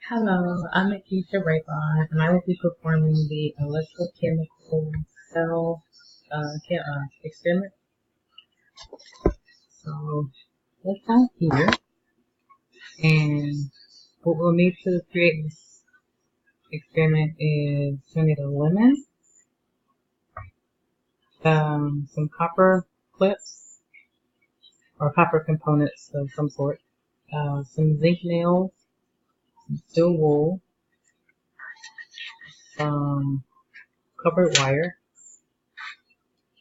Hello, I'm Akeisha Rayvon, and I will be performing the electrochemical cell experiment. So let's start here, and what we'll need to create this experiment is we'll need a lemon, some copper clips or copper components of some sort, some zinc nails, some steel wool, some covered wire,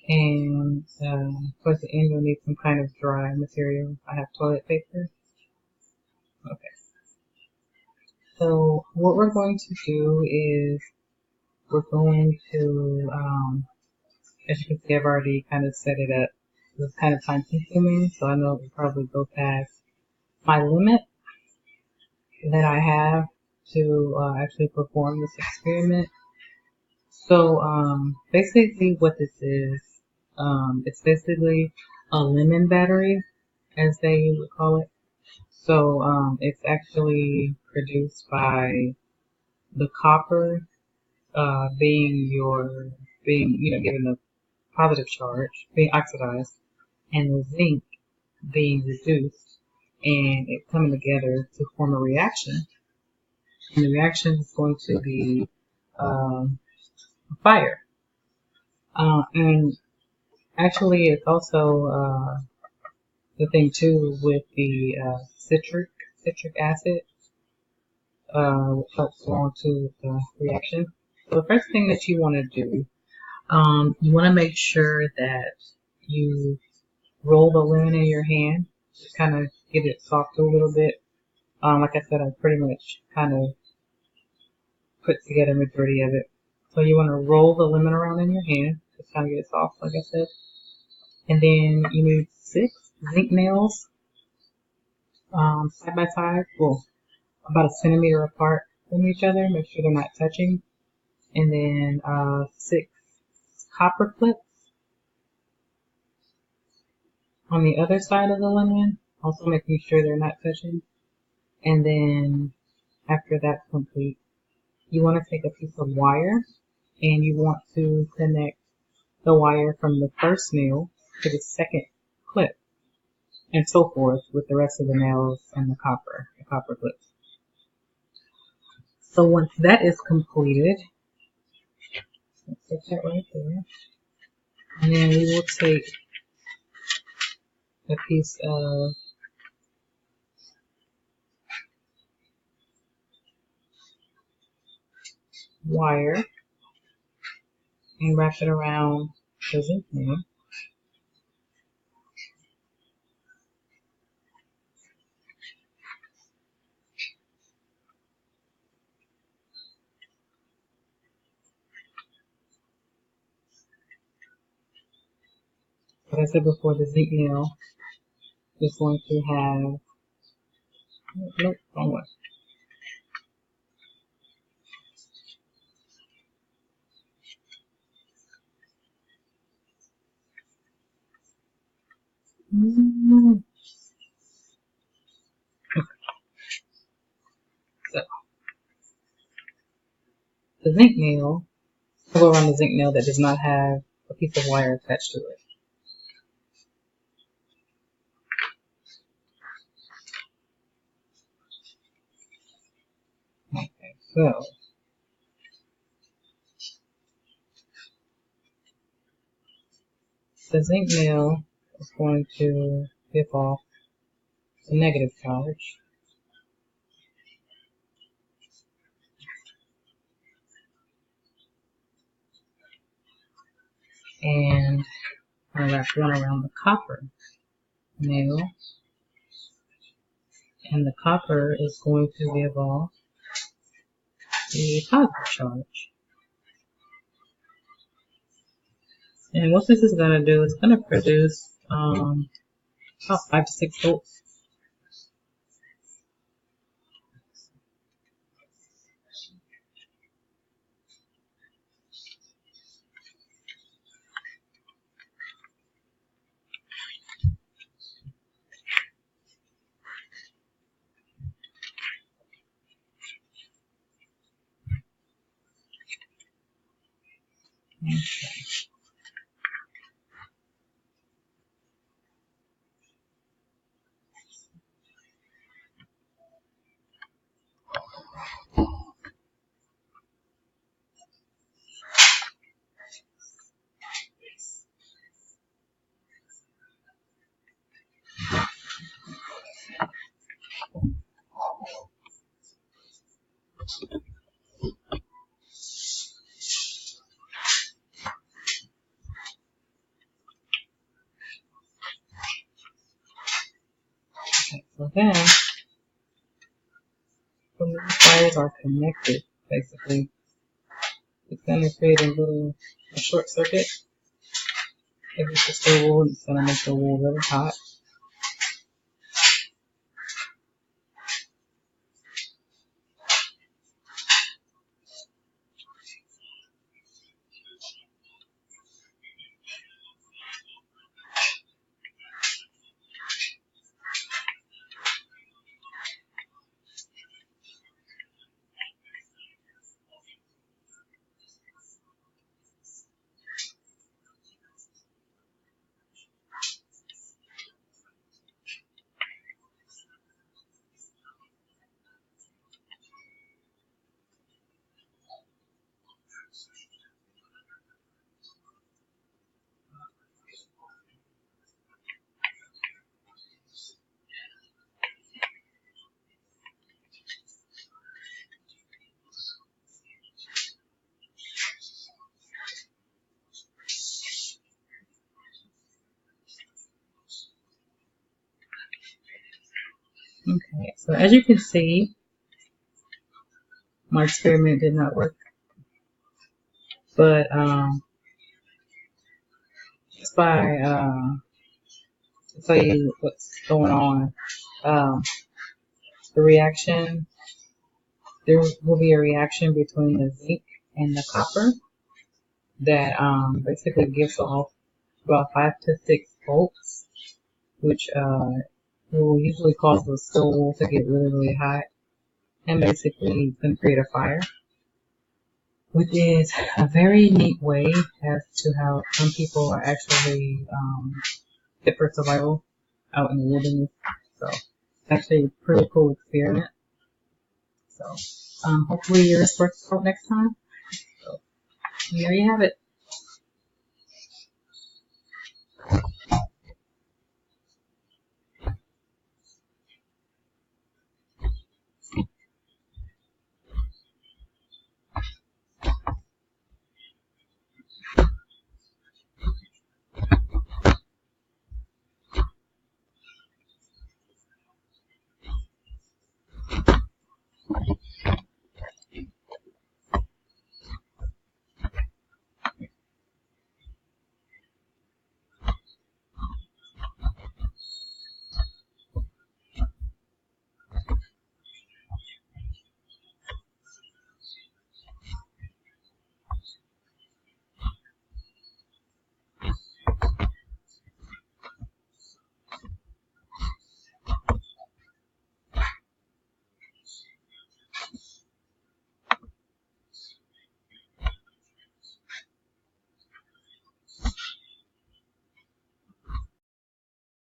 and towards the end you'll need some kind of dry material. I have toilet paper. Okay. So what we're going to do is we're going to, as you can see, I've already kind of set it up. It's kind of time consuming, so I know it will probably go past my limit that I have to actually perform this experiment. So basically what this is, it's basically a lemon battery, as they would call it. So it's actually produced by the copper being given a positive charge, being oxidized, and the zinc being reduced, and it coming together to form a reaction. And the reaction is going to be fire. And actually, it's also the thing too with the citric acid, which helps go on to the reaction. So the first thing that you want to do, you want to make sure that you roll the lemon in your hand, just kind of get it soft a little bit. Like I said, I pretty much kind of put together the majority of it. So you want to roll the lemon around in your hand, just kind of get it soft, like I said. And then you need 6 zinc nails, side by side, well, about a centimeter apart from each other. Make sure they're not touching. And then 6 copper clips on the other side of the lemon, also making sure they're not touching. And then after that's complete, you want to take a piece of wire and you want to connect the wire from the first nail to the second clip, and so forth with the rest of the nails and the copper clips. So once that is completed, let's set that right there. And then we will take a piece of wire and wrap it around the zinc nail. Like I said before, the zinc nail is going to have, nope, wrong one. So the zinc nail, I'll go around the zinc nail that does not have a piece of wire attached to it. Okay, so the zinc nail is going to give off a negative charge. And I wrap one around the copper nail. And the copper is going to give off a positive charge. And what this is going to do is going to produce about 5 to 6 volts. Okay. So then, when these wires are connected, basically, it's going to create a short circuit. If it's just the wool, it's going to make the wool really hot. Okay, so as you can see, my experiment did not work. But just by to tell you what's going on, the reaction, there will be a reaction between the zinc and the copper that basically gives off about 5 to 6 volts, which will usually cause the stove to get really, really hot, and basically it's going to create a fire, which is a very neat way as to how some people are actually fit for survival out in the wilderness. So it's actually a pretty cool experiment. So hopefully yours works out next time. So there you have it.